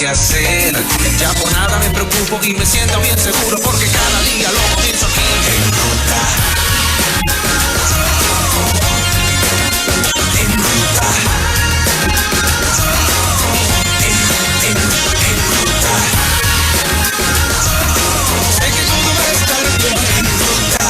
que hacer. Ya por nada me preocupo y me siento bien seguro porque cada día lo comienzo aquí en Ruta. En Ruta. En Ruta. Sé que todo va a estar bien en Ruta.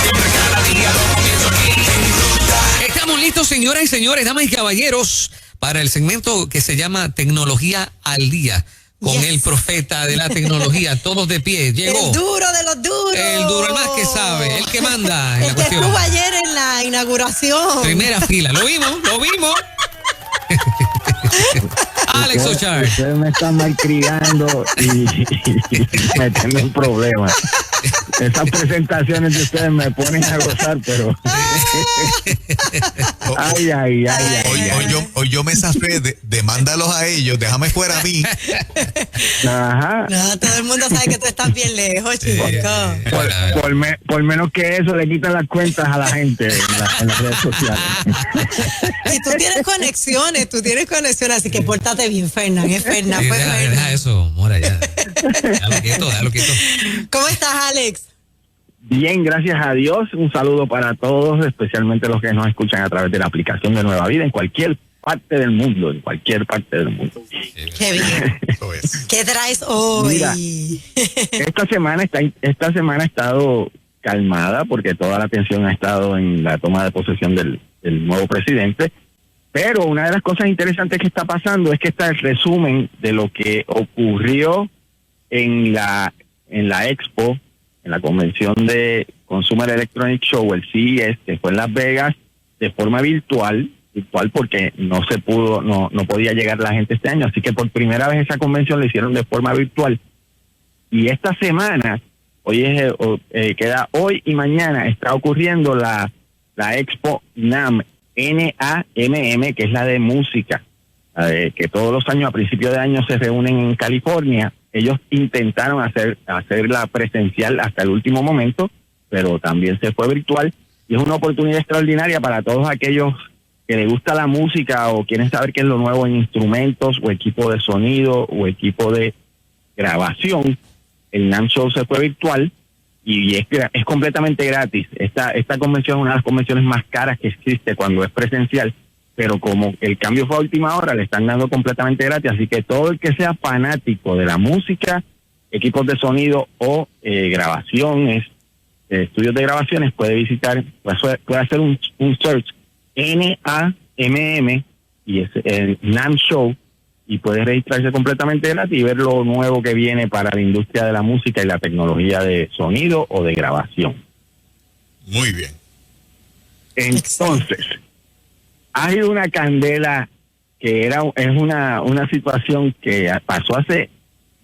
Siempre cada día lo comienzo aquí en Ruta. Estamos listos, señoras y señores, damas y caballeros, para el segmento que se llama Tecnología al Día, con el profeta de la tecnología, todos de pie. Llegó. El duro de los duros. El duro, el más que sabe, el que manda en el la que cuestión. estuvo ayer en la inauguración. Primera fila, lo vimos. Alex Ochar. Ustedes me están malcriando y metiendo en problemas. Esas presentaciones de ustedes me ponen a gozar, pero ay. Hoy yo me zafé de mándalos a ellos, déjame fuera a mí. Ajá. No, todo el mundo sabe que tú estás bien lejos, chico. Por menos que eso le quitan las cuentas a la gente en las redes sociales. Y tú tienes conexiones, así que pórtate bien, Fernán. Fernán, pues, deja eso, Mora, ya. Déjalo quieto. ¿Cómo estás, Alex? Bien, gracias a Dios. Un saludo para todos, especialmente los que nos escuchan a través de la aplicación de Nueva Vida en cualquier parte del mundo, Qué bien. ¿Qué traes hoy? Mira, esta semana ha estado calmada porque toda la atención ha estado en la toma de posesión del nuevo presidente. Pero una de las cosas interesantes que está pasando es que está el resumen de lo que ocurrió en la Expo, en la convención de Consumer Electronic Show, el CES, que fue en Las Vegas, de forma virtual porque no podía llegar la gente este año. Así que por primera vez esa convención la hicieron de forma virtual. Y esta semana, queda hoy y mañana, está ocurriendo la Expo NAMM, NAMM, que es la de música, que todos los años a principios de año se reúnen en California. Ellos intentaron hacerla presencial hasta el último momento, pero también se fue virtual, y es una oportunidad extraordinaria para todos aquellos que les gusta la música o quieren saber qué es lo nuevo en instrumentos o equipo de sonido o equipo de grabación. El NAMM Show se fue virtual y es completamente gratis. Esta convención es una de las convenciones más caras que existe cuando es presencial, pero como el cambio fue a última hora, le están dando completamente gratis. Así que todo el que sea fanático de la música, equipos de sonido o grabaciones, estudios de grabaciones, puede visitar, puede hacer un search NAMM y es el NAMM Show, y puede registrarse completamente gratis y ver lo nuevo que viene para la industria de la música y la tecnología de sonido o de grabación. Muy bien. Entonces, hay una candela que es una situación que pasó hace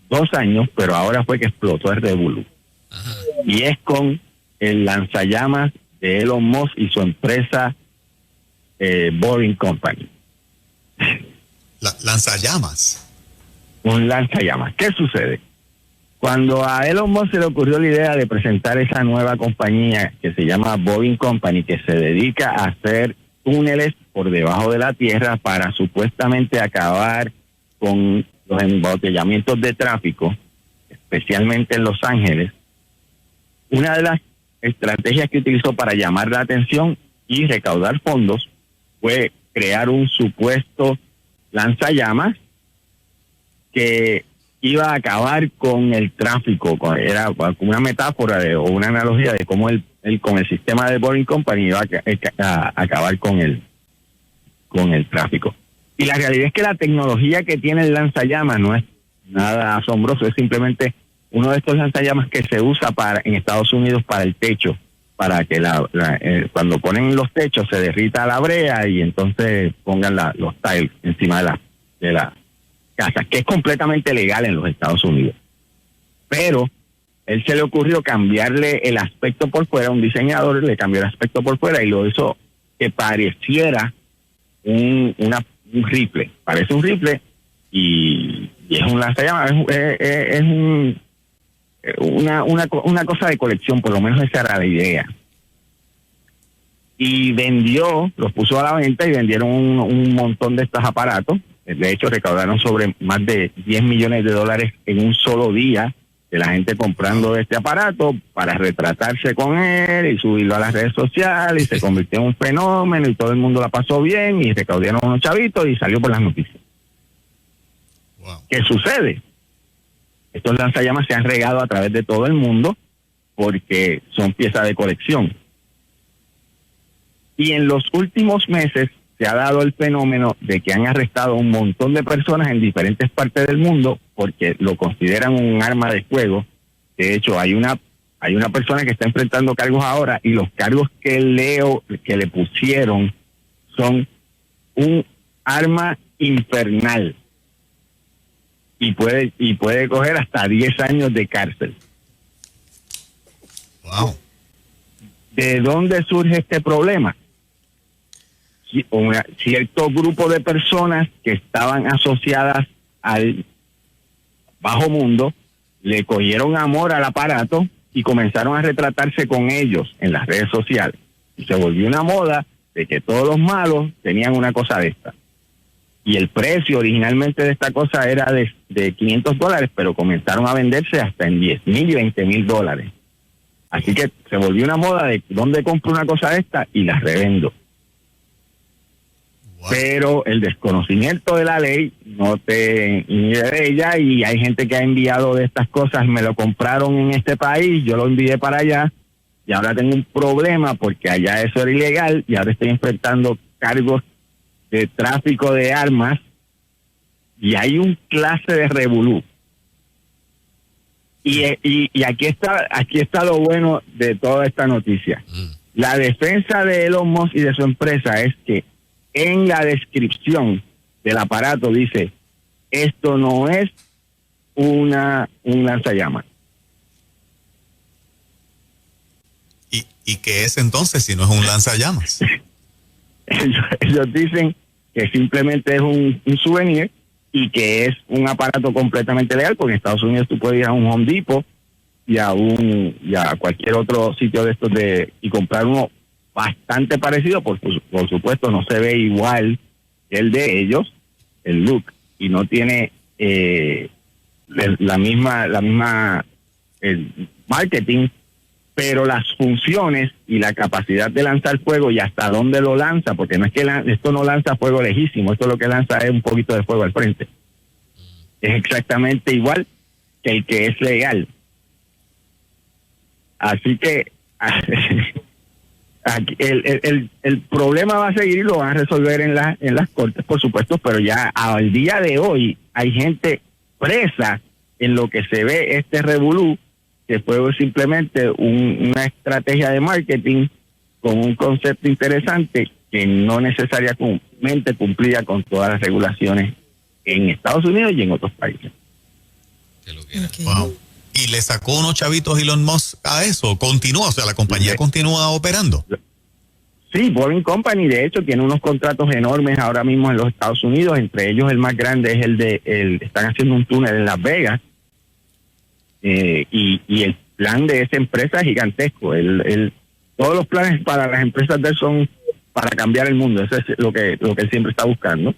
2 años, pero ahora fue que explotó el revolú. Y es con el lanzallamas de Elon Musk y su empresa Boring Company. Lanzallamas. Un lanzallamas. ¿Qué sucede? Cuando a Elon Musk se le ocurrió la idea de presentar esa nueva compañía que se llama Boring Company, que se dedica a hacer túneles por debajo de la tierra para supuestamente acabar con los embotellamientos de tráfico, especialmente en Los Ángeles, una de las estrategias que utilizó para llamar la atención y recaudar fondos fue crear un supuesto lanzallamas que iba a acabar con el tráfico. Era una metáfora o una analogía de cómo con el sistema de Boring Company iba a acabar con el tráfico. Y la realidad es que la tecnología que tiene el lanzallamas no es nada asombroso, es simplemente uno de estos lanzallamas que se usa en Estados Unidos para el techo, para que cuando ponen los techos se derrita la brea y entonces pongan los tiles encima de la casa, que es completamente legal en los Estados Unidos. Pero él se le ocurrió cambiarle el aspecto por fuera, un diseñador le cambió el aspecto por fuera y lo hizo que pareciera un rifle. Parece un rifle y es un lanzallamas, es una cosa de colección, por lo menos esa era la idea. Y los puso a la venta y vendieron un montón de estos aparatos. De hecho, recaudaron sobre más de $10 millones en un solo día de la gente comprando este aparato para retratarse con él y subirlo a las redes sociales, y se convirtió en un fenómeno y todo el mundo la pasó bien y recaudaron unos chavitos y salió por las noticias. Wow. ¿Qué sucede? Estos lanzallamas se han regado a través de todo el mundo porque son piezas de colección. Y en los últimos meses se ha dado el fenómeno de que han arrestado a un montón de personas en diferentes partes del mundo porque lo consideran un arma de fuego. De hecho, hay una persona que está enfrentando cargos ahora, y los cargos que le pusieron son un arma infernal y puede coger hasta 10 años de cárcel. Wow. ¿De dónde surge este problema? Cierto grupo de personas que estaban asociadas al bajo mundo le cogieron amor al aparato y comenzaron a retratarse con ellos en las redes sociales. Y se volvió una moda de que todos los malos tenían una cosa de esta. Y el precio originalmente de esta cosa era de $500, pero comenzaron a venderse hasta en $10,000 y $20,000. Así que se volvió una moda de dónde compro una cosa de esta y la revendo. Wow. Pero el desconocimiento de la ley no te inhibe de ella, y hay gente que ha enviado de estas cosas. Me lo compraron en este país, yo lo envié para allá y ahora tengo un problema porque allá eso era ilegal y ahora estoy enfrentando cargos de tráfico de armas y hay un clase de revolú. Y aquí está lo bueno de toda esta noticia. La defensa de Elon Musk y de su empresa es que en la descripción del aparato dice: esto no es un lanzallamas. ¿Y qué es entonces si no es un lanzallamas? Ellos dicen que simplemente es un souvenir y que es un aparato completamente legal, porque en Estados Unidos tú puedes ir a un Home Depot y a cualquier otro sitio de estos y comprar uno bastante parecido. Por supuesto no se ve igual que el de ellos, el look, y no tiene la misma el marketing, pero las funciones y la capacidad de lanzar fuego y hasta dónde lo lanza, porque no es que esto no lanza fuego lejísimo, esto lo que lanza es un poquito de fuego al frente. Es exactamente igual que el que es legal. Así que el problema va a seguir y lo van a resolver en las cortes, por supuesto, pero ya al día de hoy hay gente presa en lo que se ve este revolú, que fue simplemente una estrategia de marketing con un concepto interesante que no necesariamente cumplía con todas las regulaciones en Estados Unidos y en otros países. Okay. Wow. ¿Y le sacó unos chavitos Elon Musk a eso? ¿Continúa? O sea, ¿la compañía continúa operando? Sí, Boring Company, de hecho, tiene unos contratos enormes ahora mismo en los Estados Unidos. Entre ellos, el más grande es están haciendo un túnel en Las Vegas. Y el plan de esa empresa es gigantesco. Todos los planes para las empresas de él son para cambiar el mundo. Eso es lo que él siempre está buscando.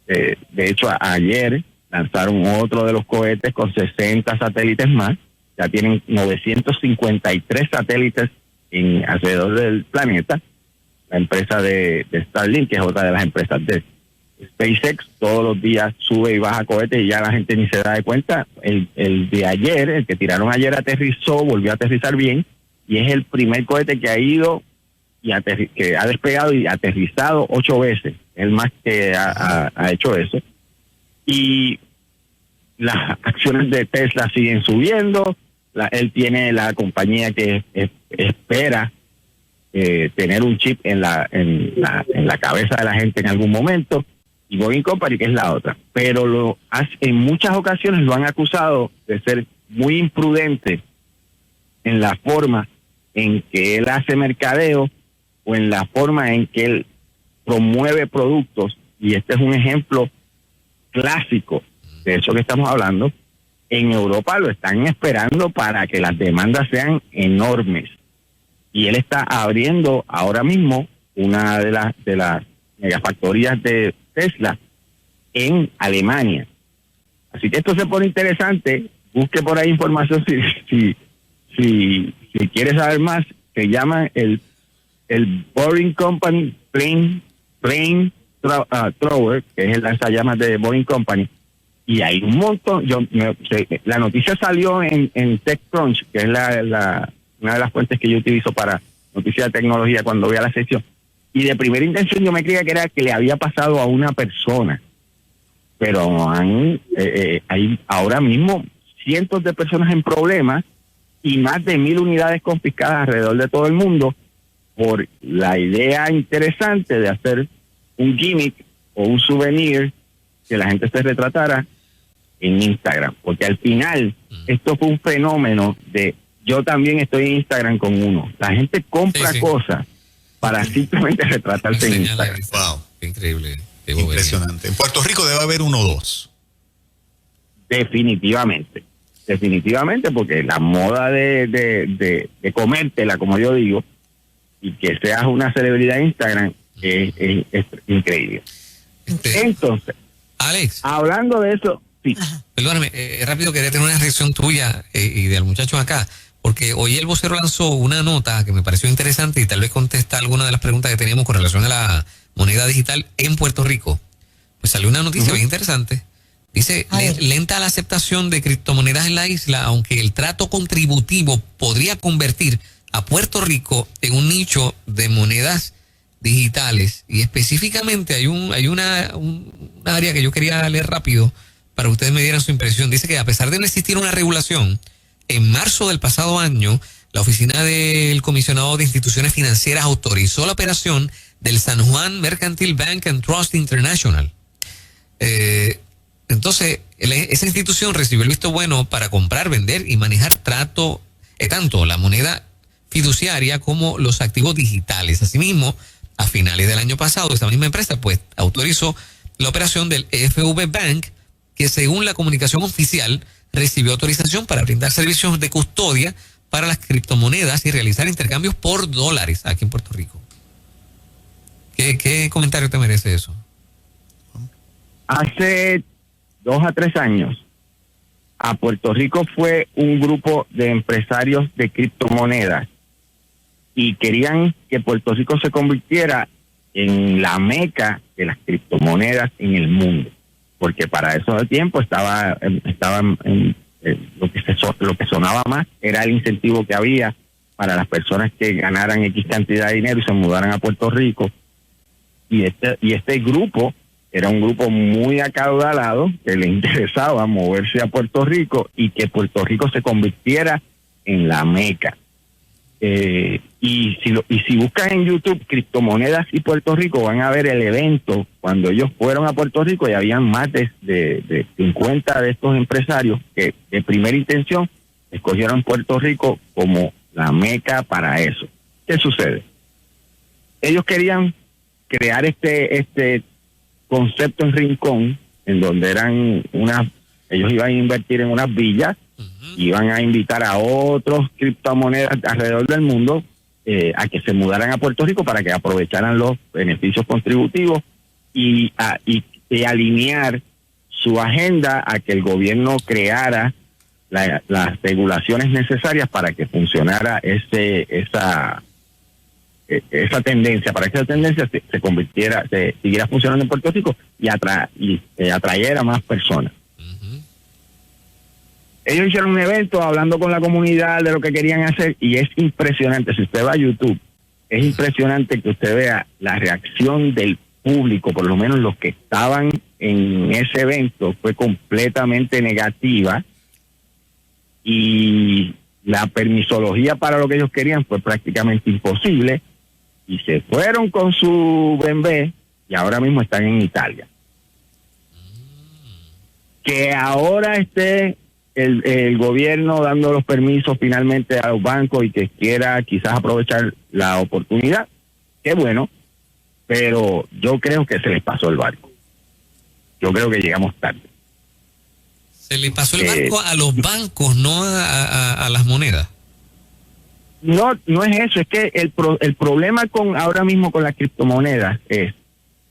De hecho, ayer lanzaron otro de los cohetes con 60 satélites más. Ya tienen 953 satélites alrededor del planeta. La empresa de Starlink, que es otra de las empresas de SpaceX, todos los días sube y baja cohetes y ya la gente ni se da de cuenta. El de ayer, el que tiraron ayer, aterrizó, volvió a aterrizar bien, y es el primer cohete que ha ido y que ha despegado y aterrizado 8 veces. El más que ha hecho eso. Y las acciones de Tesla siguen subiendo. Él tiene la compañía que espera tener un chip en la cabeza de la gente en algún momento, y Boring Company, que es la otra. Pero en muchas ocasiones lo han acusado de ser muy imprudente en la forma en que él hace mercadeo o en la forma en que él promueve productos, y este es un ejemplo clásico de eso que estamos hablando. En Europa lo están esperando para que las demandas sean enormes, y él está abriendo ahora mismo una de las megafactorías de Tesla en Alemania. Así que esto se pone interesante. Busque por ahí información si quiere saber más. Se llama el Boring Company Plane Thrower, que es el lanzallamas de Boring Company. Y hay un montón. La noticia salió en TechCrunch, que es una de las fuentes que yo utilizo para noticias de tecnología cuando voy a la sección. Y de primera intención yo me creía que era que le había pasado a una persona. Pero hay ahora mismo cientos de personas en problemas y más de 1,000 unidades confiscadas alrededor de todo el mundo por la idea interesante de hacer un gimmick o un souvenir que la gente se retratara en Instagram. Porque al final esto fue un fenómeno de yo también estoy en Instagram con uno. La gente compra cosas para simplemente retratarse en Instagram. Wow. Qué increíble. Qué impresionante. En Puerto Rico debe haber uno o dos. Definitivamente, porque la moda de comértela, como yo digo, y que seas una celebridad en Instagram es increíble. Entonces, Alex, hablando de eso, sí. Perdóname, rápido quería tener una reacción tuya y del muchacho acá, porque hoy el vocero lanzó una nota que me pareció interesante y tal vez contesta alguna de las preguntas que teníamos con relación a la moneda digital en Puerto Rico. Pues salió una noticia bien interesante. Dice, lenta la aceptación de criptomonedas en la isla, aunque el trato contributivo podría convertir a Puerto Rico en un nicho de monedas digitales. Y específicamente hay una área que yo quería leer rápido para que ustedes me dieran su impresión. Dice que a pesar de no existir una regulación, en marzo del pasado año, la Oficina del Comisionado de Instituciones Financieras autorizó la operación del San Juan Mercantile Bank and Trust International. Entonces, esa institución recibió el visto bueno para comprar, vender y manejar tanto la moneda fiduciaria como los activos digitales. Asimismo, a finales del año pasado, esta misma empresa pues autorizó la operación del FV Bank, que según la comunicación oficial recibió autorización para brindar servicios de custodia para las criptomonedas y realizar intercambios por dólares aquí en Puerto Rico. ¿Qué comentario te merece eso? Hace 2 a 3 años, a Puerto Rico fue un grupo de empresarios de criptomonedas y querían que Puerto Rico se convirtiera en la meca de las criptomonedas en el mundo, porque para eso de tiempo estaba lo que sonaba más era el incentivo que había para las personas que ganaran X cantidad de dinero y se mudaran a Puerto Rico. Y este grupo era un grupo muy acaudalado que le interesaba moverse a Puerto Rico y que Puerto Rico se convirtiera en la meca. Y si buscan en YouTube criptomonedas y Puerto Rico, van a ver el evento cuando ellos fueron a Puerto Rico y habían más de 50 de estos empresarios que de primera intención escogieron Puerto Rico como la meca para eso. ¿Qué sucede? Ellos querían crear este concepto en Rincón, en donde ellos iban a invertir en unas villas, iban a invitar a otros criptomonedas alrededor del mundo a que se mudaran a Puerto Rico para que aprovecharan los beneficios contributivos y alinear su agenda a que el gobierno creara las regulaciones necesarias para que funcionara esa tendencia, para que esa tendencia se siguiera funcionando en Puerto Rico y atrayera a más personas. Ellos hicieron un evento hablando con la comunidad de lo que querían hacer y es impresionante. Si usted va a YouTube, es impresionante que usted vea la reacción del público, por lo menos los que estaban en ese evento, fue completamente negativa y la permisología para lo que ellos querían fue prácticamente imposible y se fueron con su BMW y ahora mismo están en Italia. Que ahora esté el gobierno dando los permisos finalmente a los bancos y que quiera quizás aprovechar la oportunidad, qué bueno, pero yo creo que se les pasó el barco. Yo creo que llegamos tarde. Se le pasó el barco a los bancos, no a las monedas. No es eso, es que el problema ahora mismo con las criptomonedas es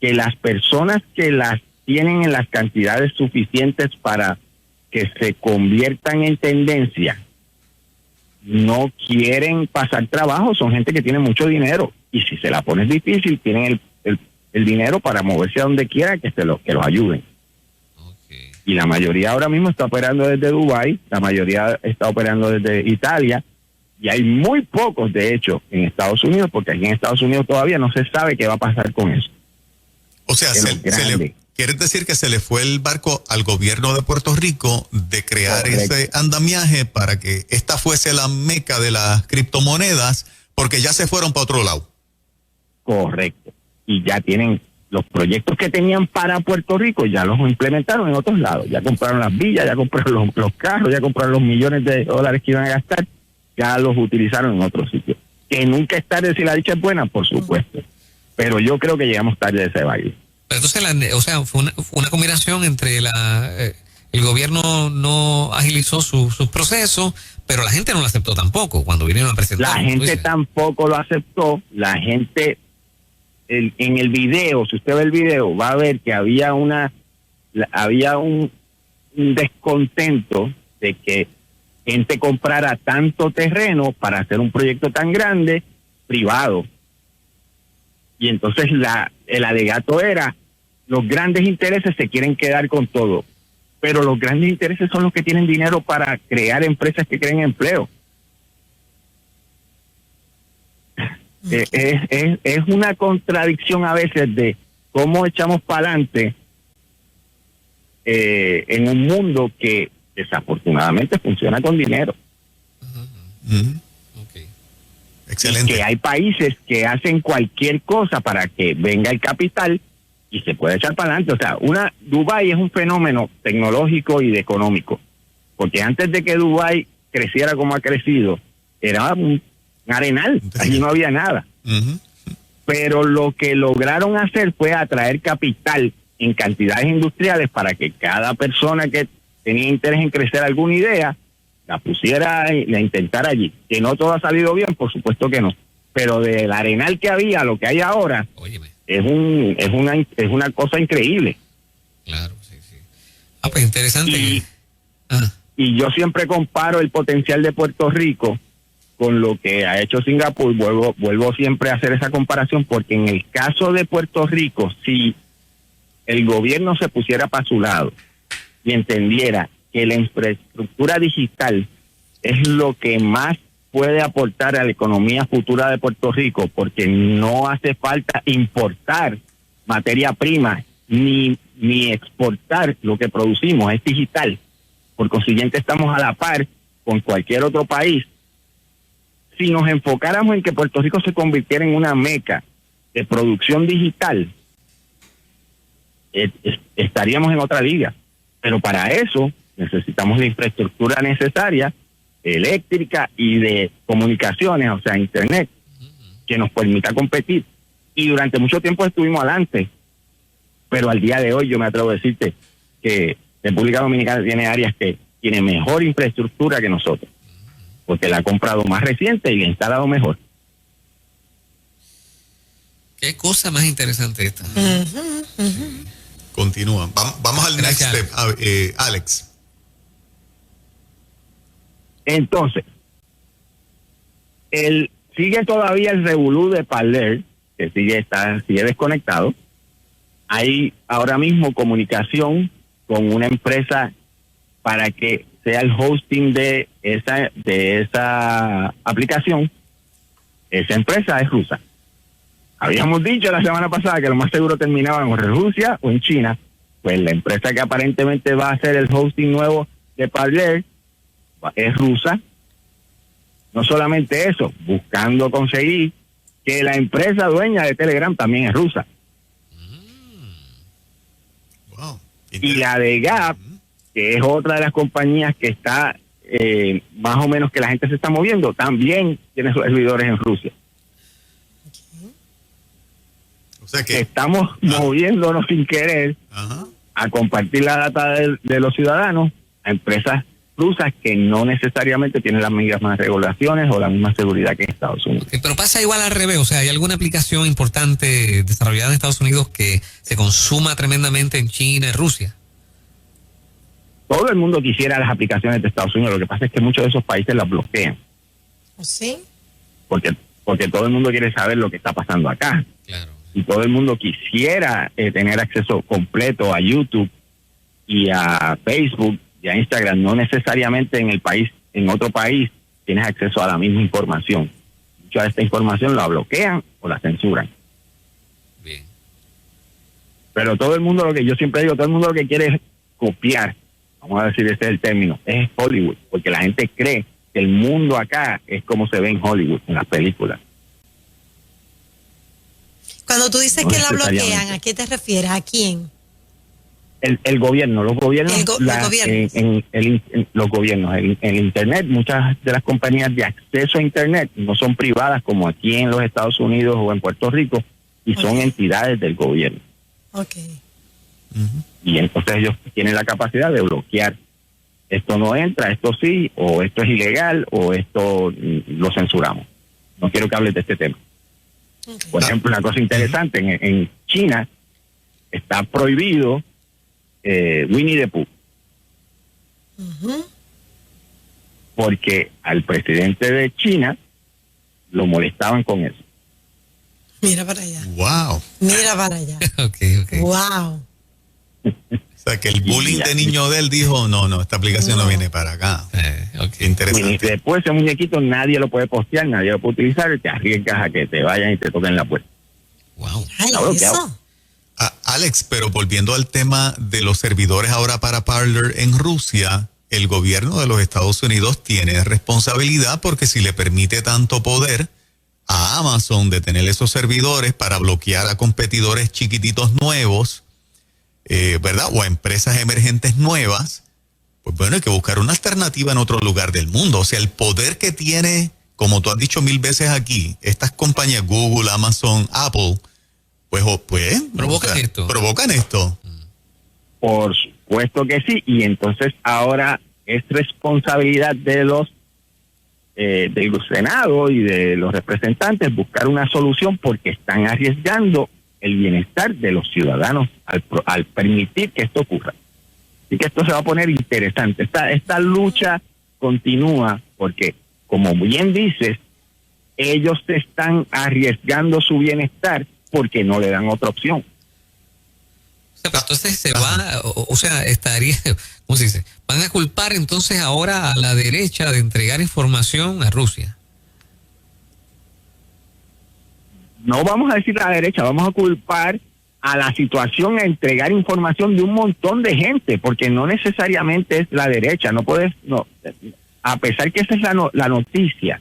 que las personas que las tienen en las cantidades suficientes para que se conviertan en tendencia, no quieren pasar trabajo, son gente que tiene mucho dinero y si se la pones difícil, tienen el dinero para moverse a donde quiera que los ayuden. Okay. Y la mayoría ahora mismo está operando desde Dubái, la mayoría está operando desde Italia, y hay muy pocos, de hecho, en Estados Unidos, porque aquí en Estados Unidos todavía no se sabe qué va a pasar con eso. O sea, ¿quieres decir que se le fue el barco al gobierno de Puerto Rico de crear Correcto. ese andamiaje para que esta fuese la meca de las criptomonedas, porque ya se fueron para otro lado? Correcto. Y ya tienen los proyectos que tenían para Puerto Rico, ya los implementaron en otros lados. Ya compraron las villas, ya compraron los carros, ya compraron los millones de dólares que iban a gastar, ya los utilizaron en otros sitios. Que nunca es tarde si la dicha es buena, por supuesto. Pero yo creo que llegamos tarde de ese baile. Pero entonces, fue una combinación entre el gobierno no agilizó sus procesos, pero la gente no lo aceptó tampoco cuando vinieron a presentar. La gente tampoco lo aceptó. La gente, en el video, si usted ve el video, va a ver que había un descontento de que gente comprara tanto terreno para hacer un proyecto tan grande, privado. Y entonces el alegato era, los grandes intereses se quieren quedar con todo, pero los grandes intereses son los que tienen dinero para crear empresas que creen empleo. Es una contradicción a veces de cómo echamos para adelante en un mundo que desafortunadamente funciona con dinero. Okay. Excelente. Que hay países que hacen cualquier cosa para que venga el capital y se puede echar para adelante. O sea, Dubái es un fenómeno tecnológico y económico, porque antes de que Dubái creciera como ha crecido, era un arenal, allí no había nada. Pero lo que lograron hacer fue atraer capital en cantidades industriales para que cada persona que tenía interés en crecer alguna idea la pusiera y la intentara allí. Que no todo ha salido bien, por supuesto que no, pero del arenal que había a lo que hay ahora, Óyeme. es una cosa increíble. Claro, sí. Pues interesante. Y yo siempre comparo el potencial de Puerto Rico con lo que ha hecho Singapur. Vuelvo siempre a hacer esa comparación, porque en el caso de Puerto Rico, si el gobierno se pusiera para su lado y entendiera que la infraestructura digital es lo que más puede aportar a la economía futura de Puerto Rico, porque no hace falta importar materia prima ni exportar lo que producimos, es digital. Por consiguiente, estamos a la par con cualquier otro país. Si nos enfocáramos en que Puerto Rico se convirtiera en una meca de producción digital, estaríamos en otra liga. Pero para eso necesitamos la infraestructura necesaria, eléctrica y de comunicaciones, o sea, internet, que nos permita competir. Y durante mucho tiempo estuvimos adelante, pero al día de hoy yo me atrevo a decirte que República Dominicana tiene áreas que tiene mejor infraestructura que nosotros, porque la ha comprado más reciente y la ha instalado mejor. Qué cosa más interesante esta. Continúa. Vamos al Gracias, next step. Alex. Entonces, sigue todavía el revolú de Parler, que sigue desconectado. Hay ahora mismo comunicación con una empresa para que sea el hosting de esa aplicación. Esa empresa es rusa. Habíamos dicho la semana pasada que lo más seguro terminaba en Rusia o en China. Pues la empresa que aparentemente va a hacer el hosting nuevo de Parler es rusa. No solamente eso, buscando conseguir que la empresa dueña de Telegram también es rusa. Wow. Y la de Gap, que es otra de las compañías que está más o menos que la gente se está moviendo, también tiene sus servidores en Rusia. O sea que Estamos moviéndonos sin querer a compartir la data de los ciudadanos a empresas rusas que no necesariamente tienen las mismas regulaciones o la misma seguridad que en Estados Unidos. Okay, pero pasa igual al revés, o sea, ¿hay alguna aplicación importante desarrollada en Estados Unidos que se consuma tremendamente en China y Rusia? Todo el mundo quisiera las aplicaciones de Estados Unidos, lo que pasa es que muchos de esos países las bloquean. ¿Sí? Porque todo el mundo quiere saber lo que está pasando acá. Claro. Y todo el mundo quisiera tener acceso completo a YouTube y a Facebook y a Instagram. No necesariamente en otro país tienes acceso a la misma información. Mucha de esta información la bloquean o la censuran. Bien. Pero todo el mundo, yo siempre digo, todo el mundo lo que quiere es copiar, vamos a decir, ese es el término, es Hollywood, porque la gente cree que el mundo acá es como se ve en Hollywood, en las películas. Cuando tú dices No que la necesariamente. bloquean, ¿a qué te refieres? ¿A quién? El gobierno, los gobiernos, los gobiernos, el Internet, muchas de las compañías de acceso a Internet no son privadas como aquí en los Estados Unidos o en Puerto Rico, y son entidades del gobierno. Ok. Y entonces ellos tienen la capacidad de bloquear. Esto no entra, esto sí, o esto es ilegal, o esto lo censuramos. No quiero que hables de este tema. Okay. Por ejemplo, una cosa interesante, en China está prohibido Winnie the Pooh, porque al presidente de China lo molestaban con eso. Mira para allá. Wow. Mira para allá. Okay. Wow. O sea, que el bullying de niño de él dijo, no, esta aplicación no viene para acá. Okay. Y después ese muñequito nadie lo puede postear, nadie lo puede utilizar, y te arriesgas a que te vayan y te toquen la puerta. Wow. Ay, Está bloqueado. eso. Alex, pero volviendo al tema de los servidores ahora para Parler en Rusia, el gobierno de los Estados Unidos tiene responsabilidad porque si le permite tanto poder a Amazon de tener esos servidores para bloquear a competidores chiquititos nuevos, ¿verdad? O a empresas emergentes nuevas, pues bueno, hay que buscar una alternativa en otro lugar del mundo. O sea, el poder que tiene, como tú has dicho 1000 veces aquí, estas compañías Google, Amazon, Apple, pues provocan esto. Por supuesto que sí, y entonces ahora es responsabilidad de del Senado y de los representantes buscar una solución, porque están arriesgando el bienestar de los ciudadanos al permitir que esto ocurra. Así que esto se va a poner interesante. Esta lucha continúa porque, como bien dices, ellos están arriesgando su bienestar porque no le dan otra opción. O sea, pero entonces se va, o sea, estaría, ¿cómo se dice? Van a culpar entonces ahora a la derecha de entregar información a Rusia. No vamos a decir a la derecha, vamos a culpar a la situación a entregar información de un montón de gente, porque no necesariamente es la derecha, a pesar que esa es la noticia,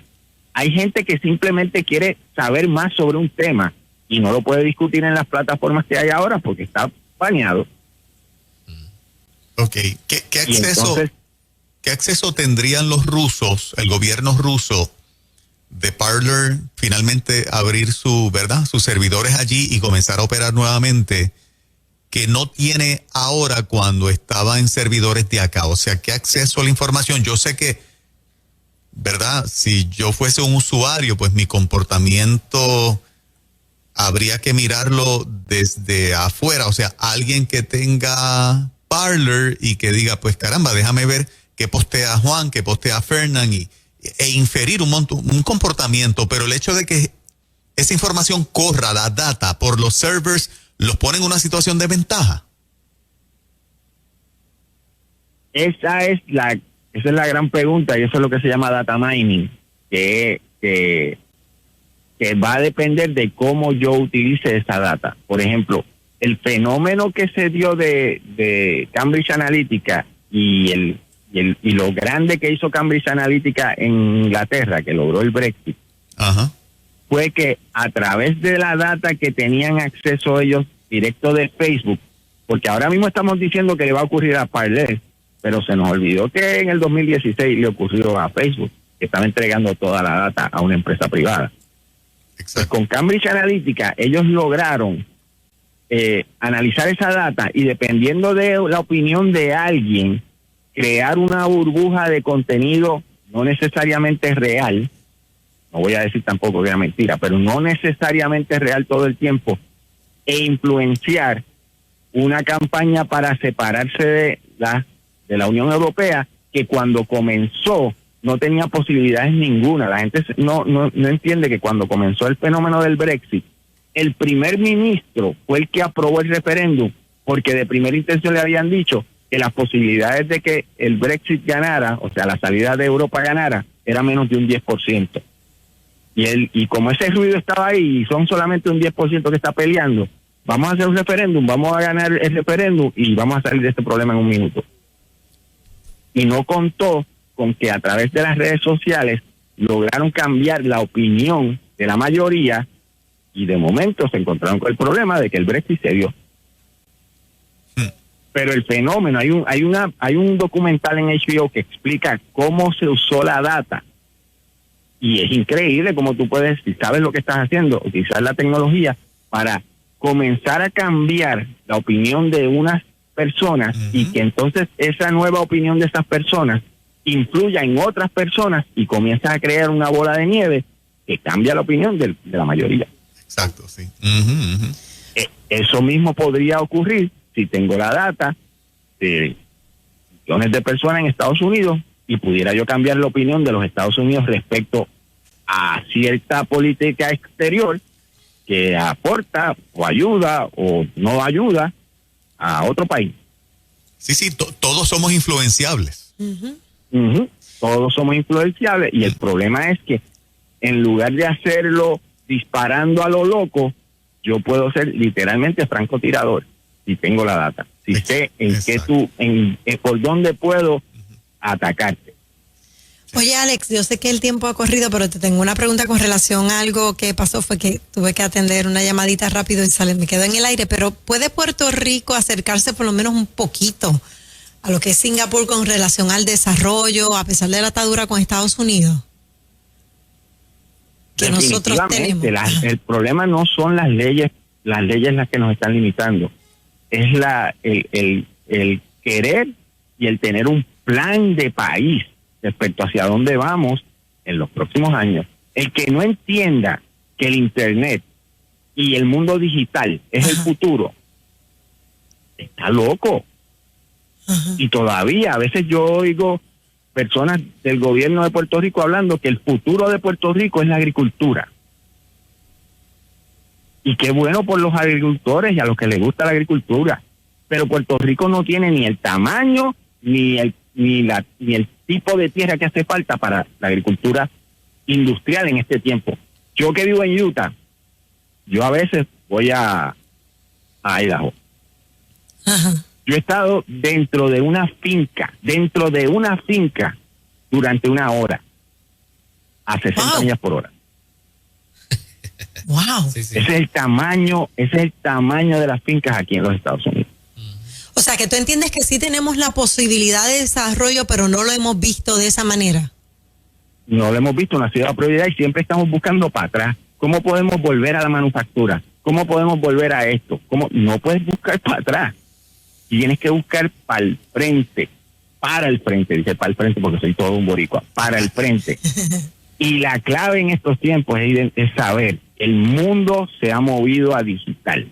hay gente que simplemente quiere saber más sobre un tema y no lo puede discutir en las plataformas que hay ahora porque está baneado. Ok, ¿qué acceso tendrían los rusos, el gobierno ruso, de Parler finalmente abrir sus servidores allí y comenzar a operar nuevamente, que no tiene ahora cuando estaba en servidores de acá? O sea, ¿qué acceso a la información? Yo sé que, ¿verdad? Si yo fuese un usuario, pues mi comportamiento habría que mirarlo desde afuera. O sea, alguien que tenga Parler y que diga, pues caramba, déjame ver qué postea Juan, qué postea Fernán e inferir un comportamiento, pero el hecho de que esa información corra, la data, por los servers, los pone en una situación de ventaja. Esa es la gran pregunta, y eso es lo que se llama data mining, que va a depender de cómo yo utilice esa data. Por ejemplo, el fenómeno que se dio de Cambridge Analytica y lo grande que hizo Cambridge Analytica en Inglaterra, que logró el Brexit, fue que a través de la data que tenían acceso ellos directo de Facebook, porque ahora mismo estamos diciendo que le va a ocurrir a Parler, pero se nos olvidó que en el 2016 le ocurrió a Facebook, que estaba entregando toda la data a una empresa privada. Pues con Cambridge Analytica ellos lograron analizar esa data y dependiendo de la opinión de alguien, crear una burbuja de contenido no necesariamente real, no voy a decir tampoco que era mentira, pero no necesariamente real todo el tiempo, e influenciar una campaña para separarse de la Unión Europea, que cuando comenzó no tenía posibilidades ninguna. La gente no entiende que cuando comenzó el fenómeno del Brexit, el primer ministro fue el que aprobó el referéndum, porque de primera intención le habían dicho que las posibilidades de que el Brexit ganara, o sea, la salida de Europa ganara, era menos de un 10%. Y como ese ruido estaba ahí y son solamente un 10% que está peleando, vamos a hacer un referéndum, vamos a ganar el referéndum y vamos a salir de este problema en un minuto. Y no contó con que a través de las redes sociales lograron cambiar la opinión de la mayoría, y de momento se encontraron con el problema de que el Brexit se dio. Pero el fenómeno, hay un documental en HBO que explica cómo se usó la data, y es increíble cómo tú puedes, si sabes lo que estás haciendo, utilizar la tecnología para comenzar a cambiar la opinión de unas personas, y que entonces esa nueva opinión de esas personas influya en otras personas y comienza a crear una bola de nieve que cambia la opinión de la mayoría. Exacto, sí. Eso mismo podría ocurrir si tengo la data de millones de personas en Estados Unidos y pudiera yo cambiar la opinión de los Estados Unidos respecto a cierta política exterior que aporta o ayuda o no ayuda a otro país. Sí, todos somos influenciables. Todos somos influenciables, y el problema es que en lugar de hacerlo disparando a lo loco, yo puedo ser literalmente francotirador si tengo la data, si sé por dónde puedo atacarte. Oye, Alex, yo sé que el tiempo ha corrido, pero te tengo una pregunta con relación a algo que pasó. Fue que tuve que atender una llamadita rápido y me quedó en el aire. Pero ¿puede Puerto Rico acercarse por lo menos un poquito a lo que es Singapur con relación al desarrollo, a pesar de la atadura con Estados Unidos que nosotros tenemos? El problema no son las leyes las que nos están limitando. Es el querer y el tener un plan de país respecto hacia dónde vamos en los próximos años. El que no entienda que el Internet y el mundo digital es el futuro, está loco. Y todavía a veces yo oigo personas del gobierno de Puerto Rico hablando que el futuro de Puerto Rico es la agricultura. Y qué bueno por los agricultores y a los que les gusta la agricultura, pero Puerto Rico no tiene ni el tamaño ni el tipo de tierra que hace falta para la agricultura industrial en este tiempo. Yo que vivo en Utah, yo a veces voy a Idaho. Yo he estado dentro de una finca durante una hora, a 60 millas por hora. Wow. Sí. Ese es el tamaño de las fincas aquí en los Estados Unidos. O sea, que tú entiendes que sí tenemos la posibilidad de desarrollo, pero no lo hemos visto de esa manera. No lo hemos visto, no ha sido la prioridad, y siempre estamos buscando para atrás. ¿Cómo podemos volver a la manufactura? ¿Cómo podemos volver a esto? No puedes buscar para atrás. Tienes que buscar para el frente, dice para el frente porque soy todo un boricua, para el frente. Y la clave en estos tiempos es saber, el mundo se ha movido a digital.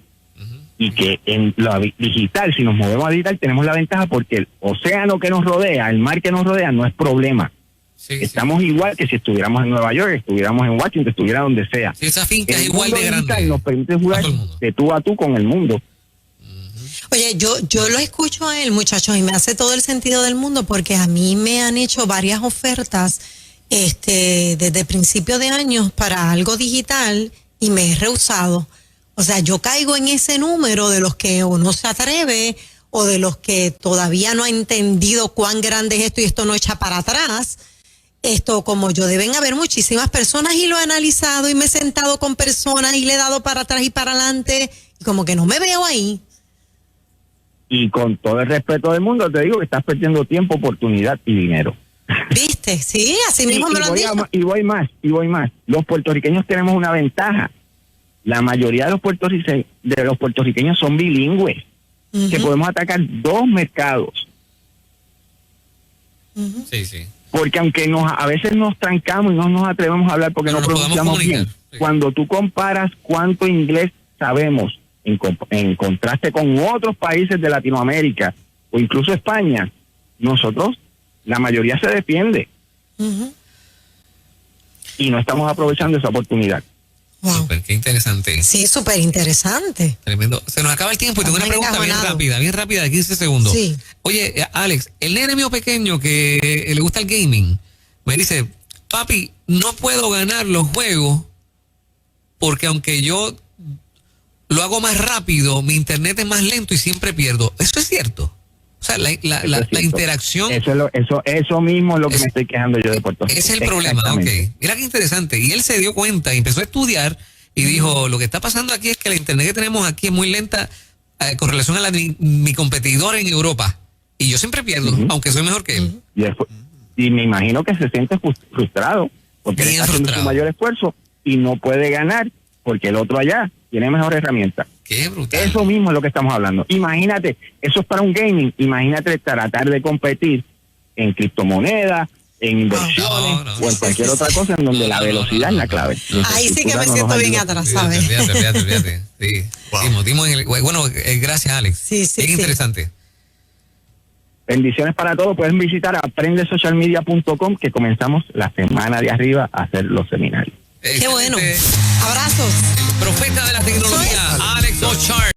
Y que en lo digital, si nos movemos a digital, tenemos la ventaja porque el océano que nos rodea, el mar que nos rodea, no es problema. Estamos igual que si estuviéramos en Nueva York, estuviéramos en Washington, estuviera donde sea. Sí, esa finca es igual de grande. Nos permite jugar de tú a tú con el mundo. Oye, yo lo escucho a él, muchachos, y me hace todo el sentido del mundo, porque a mí me han hecho varias ofertas desde principio de años para algo digital y me he rehusado. O sea, yo caigo en ese número de los que o no se atreve o de los que todavía no ha entendido cuán grande es esto y esto no echa para atrás. Esto como yo, deben haber muchísimas personas, y lo he analizado y me he sentado con personas y le he dado para atrás y para adelante y como que no me veo ahí. Y con todo el respeto del mundo te digo que estás perdiendo tiempo, oportunidad y dinero. ¿Viste? Sí, así mismo me lo han dicho. Y voy más. Los puertorriqueños tenemos una ventaja. La mayoría de los puertorriqueños son bilingües, que podemos atacar dos mercados. Sí, sí. Porque aunque a veces nos trancamos y no nos atrevemos a hablar porque Pero no nos podemos pronunciamos bien, comunicar, sí. cuando tú comparas cuánto inglés sabemos en contraste con otros países de Latinoamérica o incluso España, nosotros, la mayoría se defiende y no estamos aprovechando esa oportunidad. Wow. Súper, qué interesante. Sí, súper interesante. Tremendo. Se nos acaba el tiempo y tengo una Estamos pregunta encajonados. bien rápida, de 15 segundos. Sí. Oye, Alex, el nene mío pequeño que le gusta el gaming, me dice, papi, no puedo ganar los juegos porque aunque yo lo hago más rápido, mi internet es más lento y siempre pierdo. ¿Eso es cierto? O sea, la interacción... Eso mismo es lo que me estoy quejando yo de Puerto Rico. Ese es el problema, ok. Exactamente. Mira qué interesante. Y él se dio cuenta y empezó a estudiar y dijo, lo que está pasando aquí es que la internet que tenemos aquí es muy lenta con relación a la de mi competidor en Europa. Y yo siempre pierdo, aunque soy mejor que él. Y me imagino que se siente frustrado porque Bien está haciendo frustrado. su mayor esfuerzo y no puede ganar porque el otro allá tiene mejor herramienta. Qué brutal. Eso mismo es lo que estamos hablando. Imagínate, eso es para un gaming. Imagínate tratar de competir en criptomonedas, en inversiones No. o en cualquier otra cosa en donde la velocidad es la clave. Ahí sí que me siento bien atrás, ¿sabes? Olvídate. Sí. Wow. Dimos en el, bueno, gracias, Alex. Sí, Bien sí. interesante. Bendiciones para todos. Pueden visitar aprendesocialmedia.com que comenzamos la semana de arriba a hacer los seminarios. Qué bueno. Excelente. Abrazos. Profeta de la tecnología, Alex Ochart.